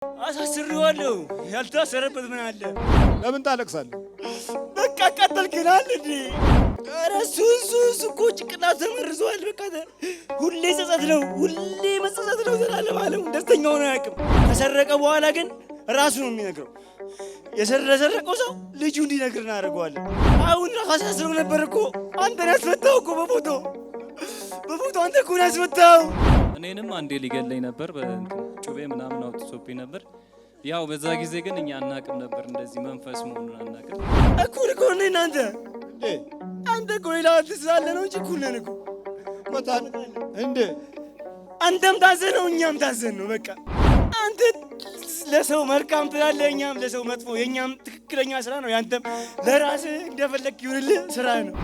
አሳስሬዋለሁ። ያልታሰረበት ምን አለ? ለምን ታለቅሳለህ? በቃ ቀጠልክናል እንዴ? ኧረ እሱ እኮ ጭንቅላት ተመርዟል። በቃ ሁሌ ጸጸት ነው፣ ሁሌ መጸጸት ነው። ዘላለም ዓለሙ ደስተኛ ሆኖ አያውቅም። ከሰረቀ በኋላ ግን ራሱ ነው የሚነግረው። የሰረቀው ሰው ልጁ እንዲነግር እናደርገዋለን። አሁን አሳስረው ነበር እኮ አንተን ያስፈታው እኮ በፎቶ አንተ እኮ ነው ያስፈታው። እኔንም አንዴ ሊገለኝ ነበር፣ ጩቤ ምናምን አውጥቶብኝ ነበር። ያው በዛ ጊዜ ግን እኛ አናቅም ነበር እንደዚህ መንፈስ መሆኑን አናቅም። እኩል እኮ ነን እናንተ እንዴ? አንተ እኮ ሌላ ትስላለ ነው እንጂ እኩል ነን እኮ እንዴ? አንተም ታዘን ነው እኛም ታዘን ነው። በቃ አንተ ለሰው መልካም ትላለህ፣ እኛም ለሰው መጥፎ። የኛም ትክክለኛ ስራ ነው፣ ያንተም ለራስህ እንደፈለክ ይሁንልህ ስራ ነው።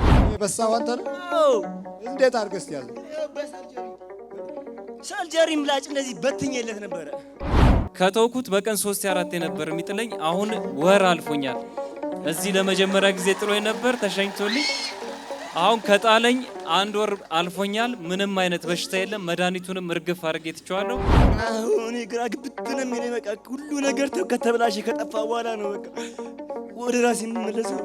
በሳው አንተ ነው? አዎ። እንዴት አድርገህ ያዘ? ሰርጀሪ ምላጭ እንደዚህ በትኜለት ነበረ። ከተውኩት በቀን 3-4 ነበር የሚጥለኝ። አሁን ወር አልፎኛል። እዚህ ለመጀመሪያ ጊዜ ጥሎኝ ነበር ተሸኝቶልኝ። አሁን ከጣለኝ 1 ወር አልፎኛል። ምንም አይነት በሽታ የለም። መድኃኒቱንም እርግፍ አድርጌ ትቼዋለሁ። አሁን ግራ ግብት ነው የሚለኝ። በቃ ሁሉ ነገር ከተበላሸ ከጠፋ በኋላ ነው በቃ ወደ ራሴ የምመለሰው።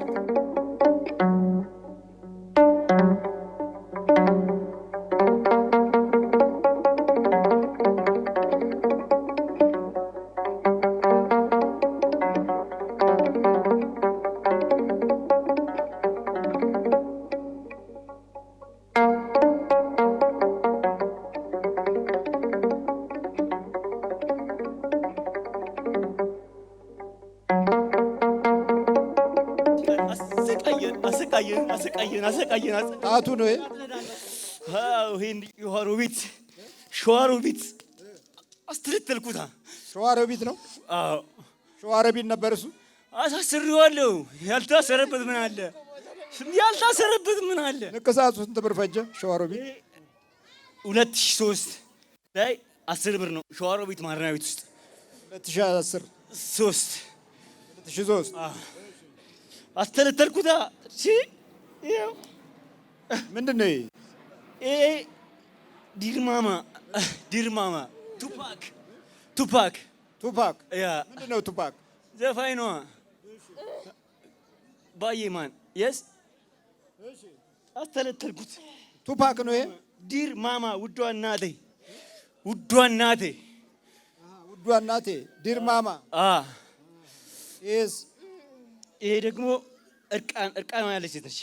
አሰቃየን። ጣቱ ነው ይሄ? አዎ ይሄን ሸዋሮቢት አስተለተልኩታ። ሸዋሮቢት ነው? አዎ ሸዋሮቢት ነበር እሱ። አሳስሬዋለሁ። ያልታሰረበት ምን አለ? ንቅሳቱ ስንት ብር ፈጀ? ሸዋሮቢት 2003 ላይ 10 ብር ነው። ሸዋሮቢት ማረሚያ ቤት ውስጥ 2010 2003 አስተለተልኩታ። ምንድን ነው ይሄ? ዲርማማ ቱፓክ ያ ምንድን ነው ቱፓክ? ዘፋኝ ነዋ። ባየማን የስ አስተለተልኩት። ቱፓክ ነው ይሄ? ዲርማማ ውዷ እናቴ ዲርማማ። ይሄ ደግሞ እርቃኗ ያለች ሴት ነች።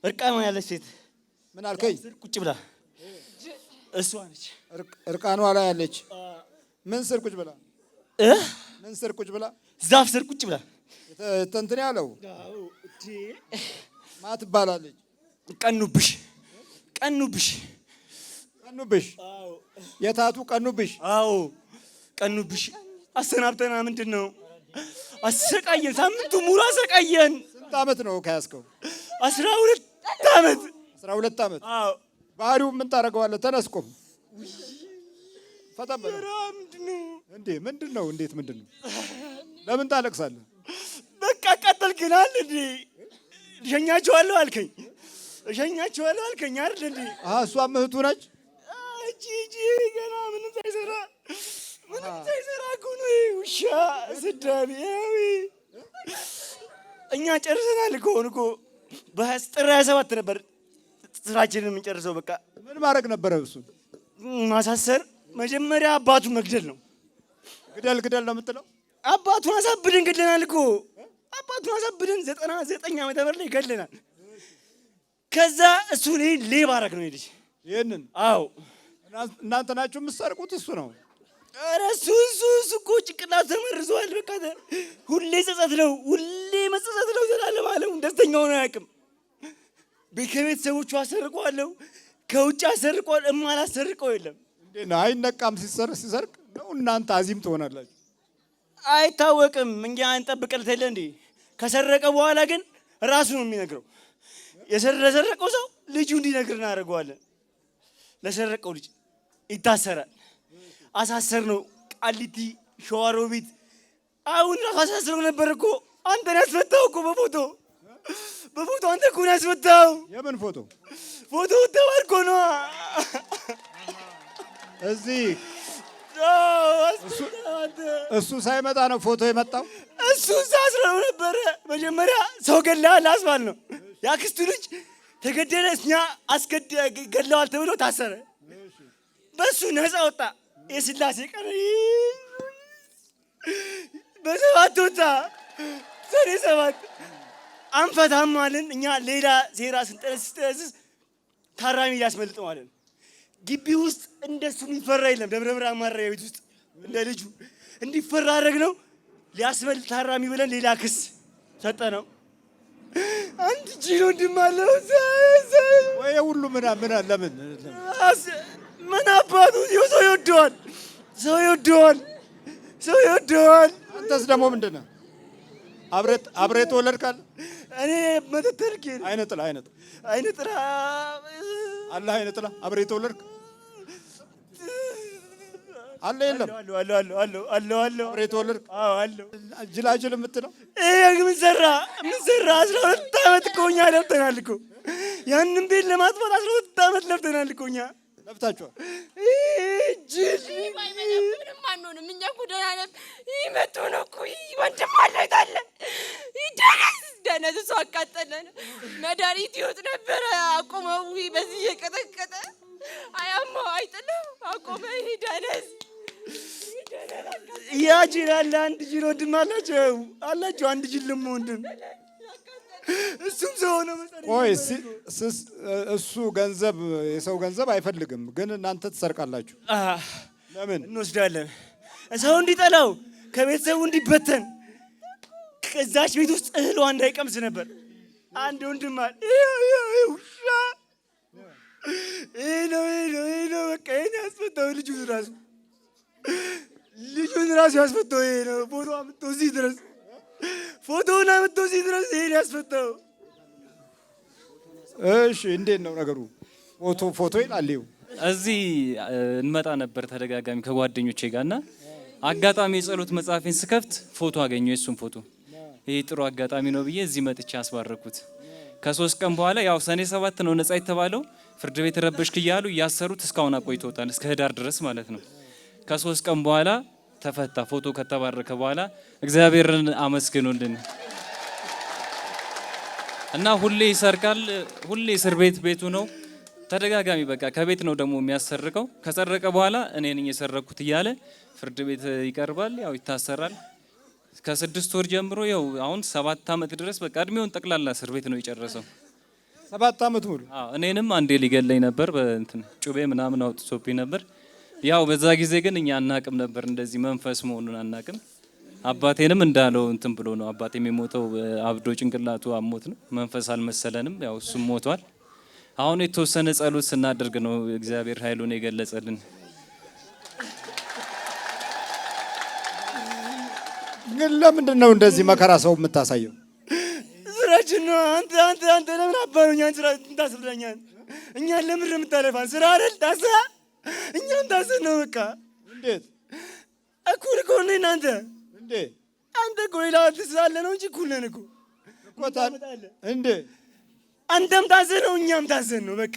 እርቃኗ ያለች ሴት ምን አልከኝ? ቁጭ ብላ እሷ ነች። እርቃኗ ላይ ያለች ምን ስር ቁጭ ብላ? ምን ስር ቁጭ ብላ? ዛፍ ስር ቁጭ ብላ እንትን ያለው ማ ትባላለች? ቀኑብሽ። የታቱ ቀኑብሽ? አዎ ቀኑብሽ። አሰናብተና ምንድን ነው አሰቃየን። ሳምንቱ ሙሉ አሰቃየን። ስንት ዓመት ነው ከያዝከው? 12 ዓመት። 12 ዓመት? አዎ። ባህሪው ምን ታደርገዋለህ? ተነስቆም ፈጠበለ ምንድን ነው? እንዴት ምንድን ነው? ለምን ታለቅሳለህ? በቃ ቀጠልክናል እንዴ? እሸኛቸዋለሁ አልከኝ አይደል እንዴ? እሷም እህቱ ነች? እጂ ገና ምንም ሳይሰራ እኮ ነው ውሻ ስዳቢ። እኛ ጨርሰናል እኮ በጥር 27 ነበር ስራችንን የምንጨርሰው። በቃ ምን ማድረግ ነበረ? እሱ ማሳሰር፣ መጀመሪያ አባቱን መግደል ነው። ግደል ነው የምትለው? አባቱን አሳብደን ገድለናል እኮ። አባቱን አሳብደን 99 ዓመተ ምህረት ላይ ገድለናል። ከዛ እሱን ሌባ አደረግ ነው ልጅ። ይሄንን? አዎ። እናንተ ናችሁ የምትሰርቁት? እሱ ነው? ኧረ እሱ እኮ ጭንቅላት ተመርዟል። በቃ ሁሌ ጸጸት ነው፣ ሁሌ መጸጸት ነው። ዘላለም ዓለሙ ደስተኛ ሆኖ አያውቅም። ከቤተሰቦቹ አሰርቀዋለሁ፣ ከውጭ አሰርቀዋል። እማላሰርቀው የለም። እንዴ ነው አይነቃም? ሲሰርቅ ነው እናንተ አዚም ትሆናላችሁ። አይታወቅም። እኛ እንጠብቅለት የለ እንዴ? ከሰረቀ በኋላ ግን ራሱ ነው የሚነግረው። የሰረቀው ሰው ልጁ እንዲነግር እናደርገዋለን። ለሰረቀው ልጅ ይታሰራል። አሳሰር ነው ቃሊቲ ሸዋሮቢት። አሁን አሳስረው ነበር እኮ አንተን ያስፈታው እኮ በፎቶ አንተ እኮ ነው ያስፈታው። የምን ፎቶ? ፎቶ ተባልኮ ነው እዚህ እሱ ሳይመጣ ነው ፎቶ የመጣው። እሱ ሳስረው ነበረ። መጀመሪያ ሰው ገለሃል አስባል ነው። የአክስቱ ልጅ ተገደለ። እኛ ገለዋል ተብሎ ታሰረ። በሱ ነፃ ወጣ። የስላሴ ቀን በሰባት ወጣ። ሰኔ 7 አንፈታም አለን። እኛ ሌላ ሴራ ስንጠነስስ ታራሚ ሊያስመልጥ ማለት ነው። ግቢ ውስጥ እንደሱ የሚፈራ የለም። ደብረ ብርሃን ማረሚያ ቤት ውስጥ እንደ ልጁ እንዲፈራ አደረግነው። ሊያስመልጥ ታራሚ ብለን ሌላ ክስ ሰጠነው። አንድ ጂሮ ወንድም አለው ወይ ሁሉ ምን ለምን ምን አባቱ ሰው ይወደዋል፣ ሰው ይወደዋል፣ ሰው ይወደዋል። አንተስ ደግሞ ምንድን ነህ? አብሬ ተወለድካል። እኔ መተተልክ አይነ ጥላ አላህ አይነ ጥላ አብሬ ተወለድክ አለ የለም አለ አብሬ ተወለድክ። አዎ አለ። ጅላጅል የምትለው ምን ሰራ 12 ዓመት እኮ እኛ ለፍተናል እኮ ያንን ቤት ለማጥፋት 12 ዓመት ለፍተናል እኮ እኛ ለፍታችኋል። ምንም አንሆንም እኛ እኮ ደህና ነን። ይመጡ ነው እኮ ወንድም አለ አይደለ? ደነዝ እሱ አቃጠለን። መድኃኒት ይወጥ ነበረ አቆመው። በዚህ የቀጠቀጠ አያማው አይጥለው አቆመ። ደነዝ ያ ጅል አለ። አንድ ጅል ወንድም አላቸው አንድ ጅል ደግሞ ወንድም እሱም ሰው ነው መሰለኝ። ቆይ እሱ ገንዘብ የሰው ገንዘብ አይፈልግም፣ ግን እናንተ ትሰርቃላችሁ። ለምን? እንወስዳለን። ሰው እንዲጠላው ከቤተሰቡ እንዲበተን ከዛች ቤት ውስጥ እህሏ እንዳይቀምስ ነበር። አንድ ወንድም አለ። ውሻ ይሄ ነው በቃ ይሄን ያስፈታው ልጁን ራሱ ያስፈታው ይሄ ነው። ፎቶውን አምጥቶ እዚህ ድረስ ይሄን ያስፈታው። እሺ እንዴት ነው ነገሩ? ፎቶ ይላል። እዚህ እንመጣ ነበር ተደጋጋሚ ከጓደኞቼ ጋር እና አጋጣሚ የጸሎት መጽሐፌን ስከፍት ፎቶ አገኘሁ፣ የእሱን ፎቶ። ይሄ ጥሩ አጋጣሚ ነው ብዬ እዚህ መጥቼ አስባረኩት። ከ3 ቀን በኋላ ያው ሰኔ 7 ነው ነፃ የተባለው። ፍርድ ቤት ረበሽክ እያሉ እያሰሩት እስካሁን አቆይቶታል፣ እስከ ህዳር ድረስ ማለት ነው። ከ3 ቀን በኋላ ተፈታ። ፎቶ ከተባረከ በኋላ እግዚአብሔርን አመስግኑልን። እና ሁሌ ይሰርቃል፣ ሁሌ እስር ቤቱ ነው ተደጋጋሚ። በቃ ከቤት ነው ደግሞ የሚያሰርቀው። ከሰረቀ በኋላ እኔ ነኝ የሰረኩት እያለ ፍርድ ቤት ይቀርባል፣ ያው ይታሰራል። ከ6 ወር ጀምሮ ያው አሁን 7 ዓመት ድረስ በቃ እድሜውን ጠቅላላ እስር ቤት ነው የጨረሰው። 7 ዓመት ሙሉ። እኔንም አንዴ ሊገለኝ ነበር፣ በእንትን ጩቤ ምናምን አውጥቶብኝ ነበር። ያው በዛ ጊዜ ግን እኛ አናቅም ነበር እንደዚህ መንፈስ መሆኑን አናቅም። አባቴንም እንዳለው እንትን ብሎ ነው። አባቴም የሞተው አብዶ ጭንቅላቱ አሞት ነው። መንፈስ አልመሰለንም። ያው እሱም ሞቷል። አሁን የተወሰነ ጸሎት ስናደርግ ነው እግዚአብሔር ኃይሉን የገለጸልን። ግን ለምንድን ነው እንደዚህ መከራ ሰው የምታሳየው? ስራችን ነው። አንተ ለምን አባኑ እኛን ስራ ታስብለኛል? እኛን ለምን የምታለፋን? ስራ አይደል ታሳ እኛም ታሰን ነው በቃ። እንዴት እኩል እኮ ነን እናንተ። እንዴት አንተ እኮ ሌላ ትስላለ ነው እንጂ እኩል ነን እኮ። እንዴ አንተም ታሰን ነው እኛም ታሰን ነው በቃ።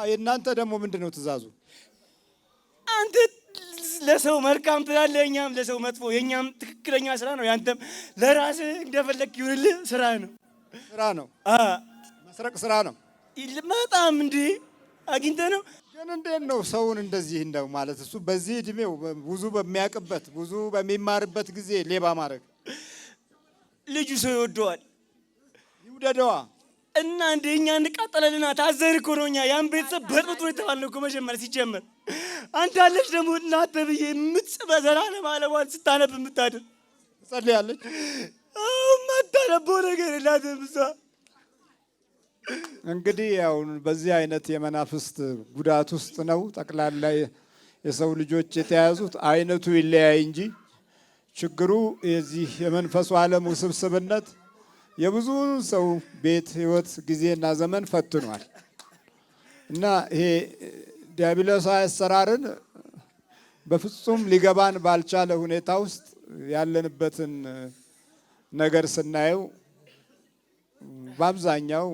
የእናንተ ደግሞ ምንድን ነው ትእዛዙ? አንተ ለሰው መልካም ትላለህ፣ እኛም ለሰው መጥፎ። የኛም ትክክለኛ ስራ ነው፣ ያንተም ለራስህ እንደፈለክ ይሁንልህ ስራ ነው። መስረቅ ስራ ነው። በጣም እንዴ አግኝተህ ነው። ግን እንዴት ነው ሰውን እንደዚህ እንደው ማለት እሱ በዚህ እድሜው ብዙ በሚያውቅበት ብዙ በሚማርበት ጊዜ ሌባ ማድረግ? ልጁ ሰው ይወደዋል፣ ይውደደዋ እና እንደ እኛ እንቃጠለልና ታዘን እኮ ነው። እኛ ያን ቤተሰብ በጥብጦ የተባልነው እኮ መጀመሪያ ሲጀመር። አንተ አለች ደግሞ እናንተ ብዬ የምትጽበዘላለም አለሟን ስታነብ የምታድር ትጸልያለች። ማታነበው ነገር የላትም እሷ። እንግዲህ ያው በዚህ አይነት የመናፍስት ጉዳት ውስጥ ነው ጠቅላላ የሰው ልጆች የተያዙት። አይነቱ ይለያይ እንጂ ችግሩ የዚህ የመንፈሱ ዓለም ውስብስብነት የብዙ ሰው ቤት ህይወት ጊዜና ዘመን ፈትኗል። እና ይሄ ዲያብሎሳዊ አሰራርን በፍጹም ሊገባን ባልቻለ ሁኔታ ውስጥ ያለንበትን ነገር ስናየው በአብዛኛው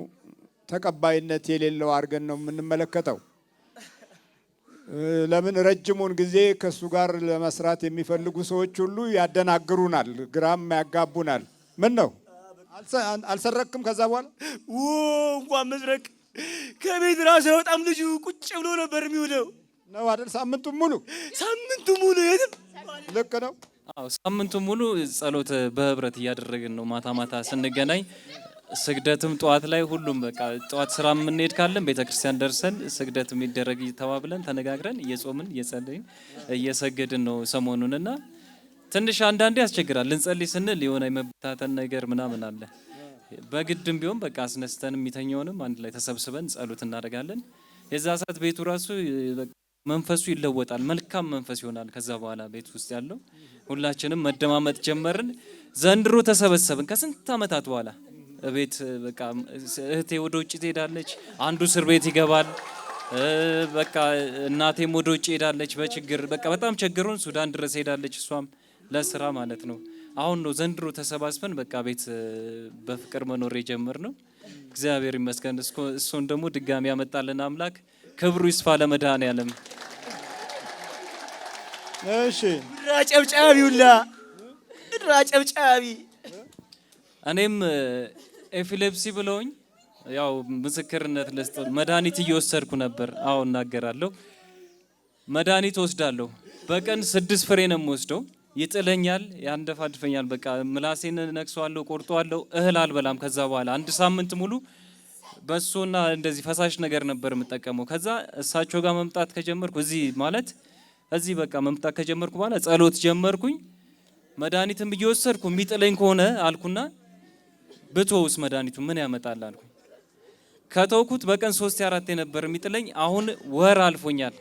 ተቀባይነት የሌለው አድርገን ነው የምንመለከተው። ለምን ረጅሙን ጊዜ ከሱ ጋር ለመስራት የሚፈልጉ ሰዎች ሁሉ ያደናግሩናል፣ ግራም ያጋቡናል። ምን ነው አልሰረክም? ከዛ በኋላ እንኳን መስረቅ ከቤት ራሱ በጣም ልጁ ቁጭ ብሎ ነበር የሚውለው ነው አይደል? ሳምንቱን ሙሉ የትም። ልክ ነው። አዎ ሳምንቱን ሙሉ ጸሎት በህብረት እያደረግን ነው። ማታ ማታ ስንገናኝ ስግደትም ጠዋት ላይ ሁሉም በቃ ጠዋት ስራ የምንሄድ ካለን ቤተክርስቲያን ደርሰን ስግደት የሚደረግ ተባብለን ተነጋግረን እየጾምን እየጸለይን እየሰገድን ነው ሰሞኑንና ትንሽ አንዳንዴ ያስቸግራል። ልንጸልይ ስንል የሆነ የመበታተን ነገር ምናምን አለ። በግድም ቢሆን በቃ አስነስተን የሚተኛውንም አንድ ላይ ተሰብስበን ጸሎት እናደርጋለን። የዛ ሰዓት ቤቱ ራሱ መንፈሱ ይለወጣል፣ መልካም መንፈስ ይሆናል። ከዛ በኋላ ቤት ውስጥ ያለው ሁላችንም መደማመጥ ጀመርን። ዘንድሮ ተሰበሰብን ከስንት ዓመታት በኋላ ቤት በቃ እህቴ ወደ ውጭ ትሄዳለች፣ አንዱ እስር ቤት ይገባል። በቃ እናቴም ወደ ውጭ ሄዳለች በችግር በቃ በጣም ቸግሮን ሱዳን ድረስ ሄዳለች፣ እሷም ለስራ ማለት ነው። አሁን ነው ዘንድሮ ተሰባስበን በቃ ቤት በፍቅር መኖር የጀመርነው። እግዚአብሔር ይመስገን። እሱን ደግሞ ድጋሚ ያመጣልን አምላክ ክብሩ ይስፋ ለመድኃኔዓለም። እሺ ጨብጫቢውላ ጨብጫቢ እኔም ኤፒሌፕሲ ብለውኝ ያው ምስክርነት ልስጥ መድኃኒት እየወሰድኩ ነበር። አዎ እናገራለሁ። መድኃኒት ወስዳለሁ። በቀን 6 ፍሬ ነው የምወስደው። ይጥለኛል፣ ያንደፋድፈኛል። በቃ ምላሴን ነክሷለሁ፣ ቆርጧለሁ። እህል አልበላም። ከዛ በኋላ 1 ሳምንት ሙሉ በሶና እንደዚህ ፈሳሽ ነገር ነበር የምጠቀመው። ከዛ እሳቸው ጋር መምጣት ከጀመርኩ እዚህ በቃ መምጣት ከጀመርኩ በኋላ ጸሎት ጀመርኩኝ። መድኃኒትም እየወሰድኩ የሚጥለኝ ከሆነ አልኩና ብትወውስ መድኃኒቱ ምን ያመጣል አልኩ። ከተውኩት በቀን 3-4 ነበር የሚጥለኝ። አሁን ወር አልፎኛል።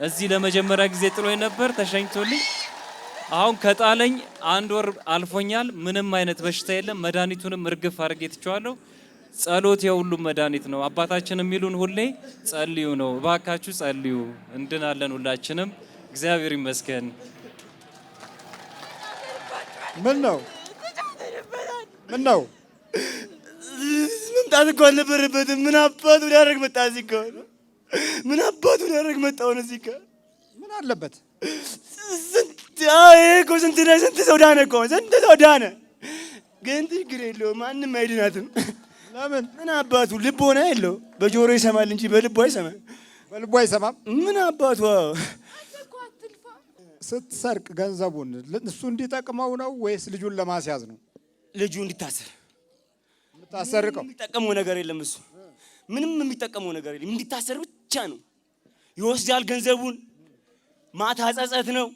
እዚህ ለመጀመሪያ ጊዜ ጥሎኝ ነበር ተሸኝቶልኝ። አሁን ከጣለኝ 1 ወር አልፎኛል። ምንም አይነት በሽታ የለም። መድኃኒቱንም እርግፍ አድርጌ ትቼዋለሁ። ጸሎት የሁሉም መድኃኒት ነው። አባታችን የሚሉን ሁሌ ጸልዩ ነው። እባካችሁ ጸልዩ፣ እንድናለን ሁላችንም። እግዚአብሔር ይመስገን። ምን ነው መምጣት እኮ አልነበረበትም። ምን አባቱ ሊያደርግ መጣ? እዚህ እኮ ምን አባቱ ሊያደርግ መጣ? እዚህ እኮ ምን አለበት? ስንት ሰው ዳነ እኮ ስንት ሰው ዳነ። ግን ችግር የለውም፣ ማንም አይድናትም። ለምን? ምን አባቱ ልቦና የለው። በጆሮ ይሰማል እንጂ በልቡ አይሰማም። በልቡ አይሰማም። ምን አባቱ ስትሰርቅ ገንዘቡን እሱ እንዲጠቅመው ነው ወይስ ልጁን ለማስያዝ ነው? ልጁ እንዲታሰር የምታሰርቀው። የሚጠቀመው ነገር የለም። እሱ ምንም የሚጠቀመው ነገር የለም። እንዲታሰር ብቻ ነው። ይወስዳል ገንዘቡን። ማታ ጸጸት ነው፣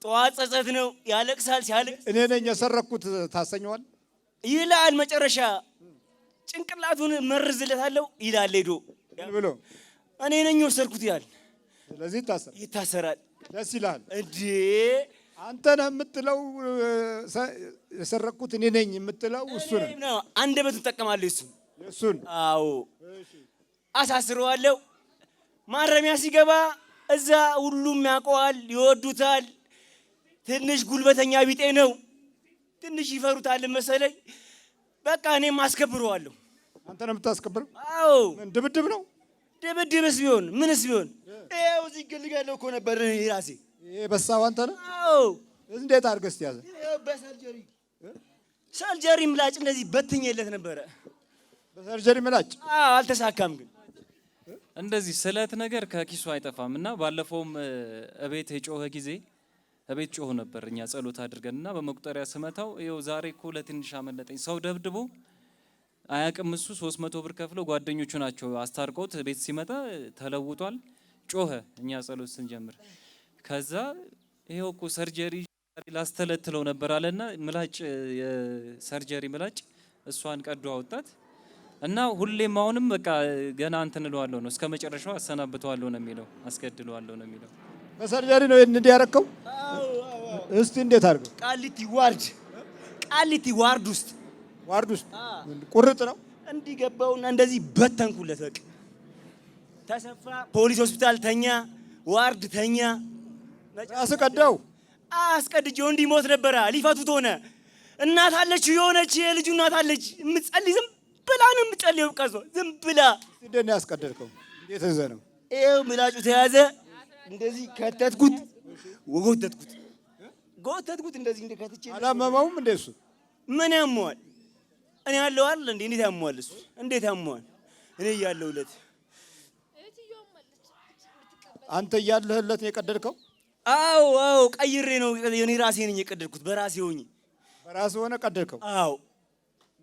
ጠዋት ጸጸት ነው። ያለቅሳል። ሲያለቅስ እኔ ነኝ የሰረኩት ታሰኘዋል ይላል። መጨረሻ ጭንቅላቱን መርዝለታለሁ ይላል። ሄዶ ብሎ እኔ ነኝ የወሰድኩት ይላል። ስለዚህ ይታሰራል። ደስ ይላል እንዴ? አንተ ነህ የምትለው የሰረኩት እኔ ነኝ የምትለው እሱ ነው። አንደበቱን ትጠቀማለህ እሱን። አዎ አሳስረዋለሁ። ማረሚያ ሲገባ እዛ ሁሉም ያውቀዋል፣ ይወዱታል። ትንሽ ጉልበተኛ ቢጤ ነው። ትንሽ ይፈሩታል መሰለኝ። በቃ እኔም አስከብረዋለሁ። አንተ ነው የምታስከብረው? አዎ። ድብድብ ነው? ድብድብስ ቢሆን ምንስ ቢሆን ይኸው እዚህ ገልጋለሁ እኮ ነበር እኔ ራሴ። ይሄ በሳው አንተ ነህ? አዎ። እንዴት አድርገህ እስቲ ያዘ? በሰርጀሪ ምላጭ እንደዚህ በትኜለት ነበረ። በሰርጀሪ ምላጭ? አዎ። አልተሳካም ግን እንደዚህ ስለት ነገር ከኪሱ አይጠፋም። እና ባለፈውም እቤት የጮኸ ጊዜ እቤት ጮህ ነበር እኛ ጸሎት አድርገንና በመቁጠሪያ ስመታው ይኸው ዛሬ እኮ ለትንሽ አመለጠኝ። ሰው ደብድቦ አያውቅም እሱ 300 ብር ከፍለው ጓደኞቹ ናቸው አስታርቀውት ቤት ሲመጣ ተለውጧል። ጮኸ እኛ ጸሎት ስንጀምር። ከዛ ይኸው እኮ ሰርጀሪ ላስተለትለው ነበር አለና ምላጭ የሰርጀሪ ምላጭ እሷን ቀዶ አወጣት እና ሁሌም አሁንም በቃ ገና እንትን እለዋለሁ ነው እስከ መጨረሻው አሰናብተዋለሁ ነው የሚለው፣ አስገድለዋለሁ ነው የሚለው። በሰርጀሪ ነው እንዴ ያረከው? እስቲ እንዴት አድርገው? ቃሊቲ ዋርድ ውስጥ ቁርጥ ነው እንዲገባውና እንደዚህ በተንኩለት። በቃ ተሰፋ ፖሊስ ሆስፒታል ተኛ፣ ዋርድ ተኛ። አስቀደው አስቀድጄው እንዲሞት ነበረ። ሊፈቱት ሆነ። እናት አለች፣ የሆነች የልጁ እናት አለች የምትጸልይ። ዝም ብላ ነው የምትጸልየው። ቀዞ ዝም ብላ። እንዴት ነው ያስቀደድከው? እንዴት እዘ ነው? ይኸው ምላጩ ተያዘ። እንደዚህ ከተትኩት ጎተትኩት እንደዚህ እንደከትቼ አላመመውም እንደ እሱ ምን ያመዋል? እኔ ያለው አይደል እንዴ? እንዴት ያመዋል? እሱ እንዴት ያመዋል? እኔ እያለሁለት አንተ እያለህለት ነው የቀደድከው? አዎ ቀይሬ ነው እኔ ራሴ ነኝ የቀደድኩት። በራሴ ሆኜ በራስህ ሆነ ቀደድከው? አዎ።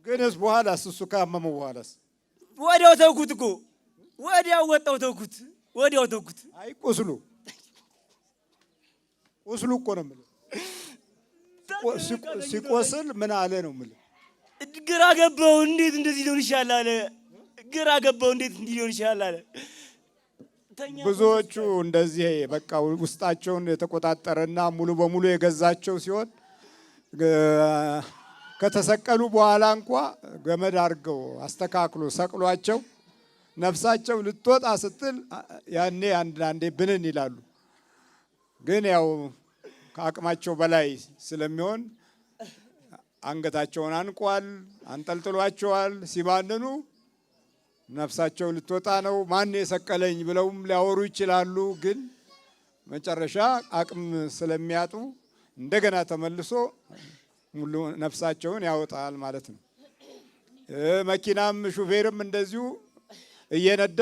ግንስ በኋላስ እሱ ካመመው በኋላስ? ወዲያው ተውኩት እኮ ወዲያው ወጣው ተውኩት። ወዲያው ተውኩት። አይ ቁስሉ እኮ ነው የምልህ። ሲቆስል ምን አለ ነው የምልህ። ግራ ገባው። እንዴት እንደዚህ ሊሆን ይችላል አለ። ግራ ገባው። እንዴት እንዲህ ሊሆን ይችላል አለ። ብዙዎቹ እንደዚህ በቃ ውስጣቸውን የተቆጣጠረና ሙሉ በሙሉ የገዛቸው ሲሆን ከተሰቀሉ በኋላ እንኳ ገመድ አድርገው አስተካክሎ ሰቅሏቸው ነፍሳቸው ልትወጣ ስትል ያኔ አንዳንዴ ብንን ይላሉ። ግን ያው ከአቅማቸው በላይ ስለሚሆን አንገታቸውን አንቋል፣ አንጠልጥሏቸዋል። ሲባንኑ ነፍሳቸው ልትወጣ ነው፣ ማን የሰቀለኝ ብለውም ሊያወሩ ይችላሉ። ግን መጨረሻ አቅም ስለሚያጡ እንደገና ተመልሶ ሙሉ ነፍሳቸውን ያወጣል ማለት ነው። መኪናም ሹፌርም እንደዚሁ እየነዳ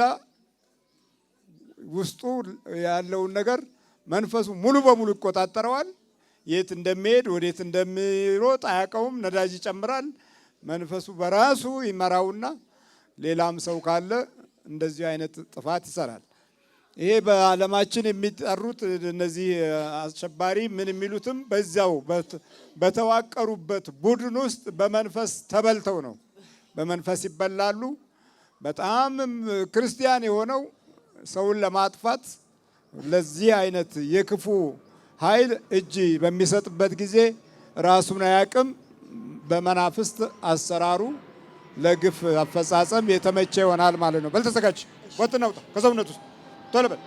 ውስጡ ያለውን ነገር መንፈሱ ሙሉ በሙሉ ይቆጣጠረዋል። የት እንደሚሄድ ወዴት እንደሚሮጥ አያውቀውም። ነዳጅ ይጨምራል። መንፈሱ በራሱ ይመራውና ሌላም ሰው ካለ እንደዚህ አይነት ጥፋት ይሰራል። ይሄ በዓለማችን የሚጠሩት እነዚህ አሸባሪ ምን የሚሉትም በዚያው በተዋቀሩበት ቡድን ውስጥ በመንፈስ ተበልተው ነው። በመንፈስ ይበላሉ። በጣም ክርስቲያን የሆነው ሰውን ለማጥፋት ለዚህ አይነት የክፉ ኃይል እጅ በሚሰጥበት ጊዜ ራሱን አያውቅም። በመናፍስት አሰራሩ ለግፍ አፈጻጸም የተመቸ ይሆናል ማለት ነው። በል ተዘጋጅ። ወጥና ውጣ ከሰውነት ውስጥ ቶሎ በል።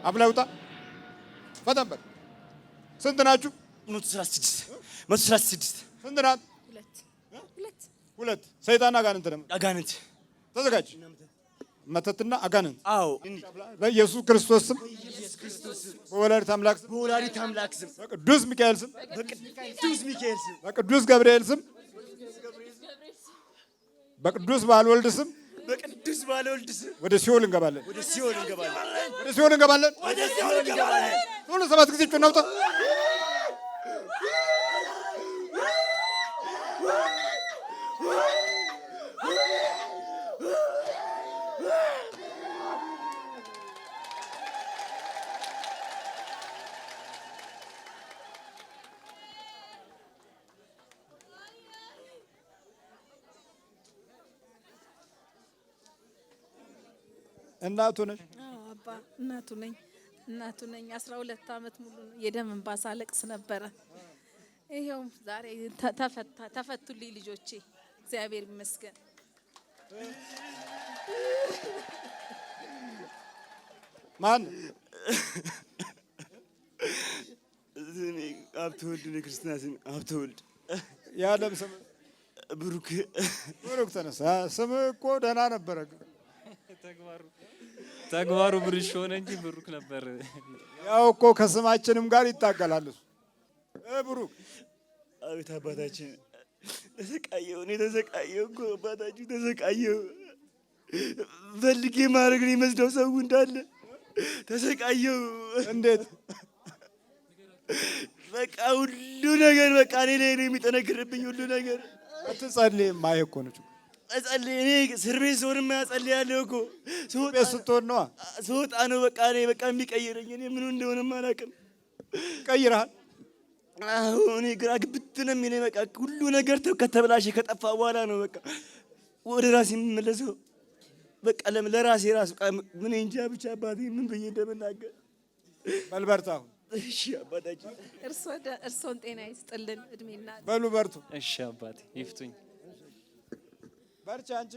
አብላ ውጣ። ፈጠን በል። ስንት ናችሁ? 136 ስንት ናት? ሁለት። ሰይጣን አጋንንት ደግሞ አጋንንት ተዘጋጅ። መተትና አጋንንት። አዎ በኢየሱስ ክርስቶስ ስም፣ በወላዲተ አምላክ ስም፣ በቅዱስ ሚካኤል ስም፣ በቅዱስ ገብርኤል ስም፣ በቅዱስ ባልወልድ ስም ወደ ሲኦል እንገባለን። ሁሉ 7 ጊዜ ጮህ እናውጣ። እናቱ ነሽ? አዎ አባ እናቱ ነኝ። 12 ዓመት ሙሉ የደም እንባ ሳለቅስ ነበረ። ይሄው ዛሬ ተፈቱልኝ ልጆቼ፣ እግዚአብሔር ይመስገን። ማን? ሀብተወልድ ነው ክርስትና ስም ሀብተወልድ። የዓለም ስም ብሩክ። ተነሳ። ስም እኮ ደህና ነበረ። ተግባሩ ብርሽ ሆነ እንጂ ብሩክ ነበር። ያው እኮ ከስማችንም ጋር ይታገላል እሱ። ብሩክ። አቤት አባታችን ተሰቃየሁ። እኔ ተሰቃየሁ እኮ አባታችሁ ተሰቃየሁ። ፈልጌ ማድረግ ነው የሚመስለው ሰው እንዳለ ተሰቃየሁ። እንዴት? በቃ ሁሉ ነገር በቃ እኔ ላይ ነው የሚጠነክርብኝ ሁሉ ነገር። አትጸልይም? አይ እኮ ነው እጸልይ። እኔ እስር ቤት ስሆንማ እጸልያለሁ እኮ። ስትሆን ነዋ። ስወጣ ነው በቃ እኔ በቃ የሚቀይረኝ። እኔ ምኑ እንደሆነም አላውቅም። ቀይረሃል? አዎ እኔ ግራ ግብት ነው የሚለኝ። በቃ ሁሉ ነገር ከተበላሸ ከጠፋ በኋላ ነው በቃ ወደ ራሴ የምመለሰው። በቃ ለራሴ ራሱ ምን እንጃ ብቻ አባቴ ምን ብዬ እንደምናገር። በል በርታ። እሺ አባታችን። እርሶን ጤና ይስጥልን፣ እድሜና በሉ በርቱ። እሺ አባቴ ይፍቱኝ። በርቻ አንቺ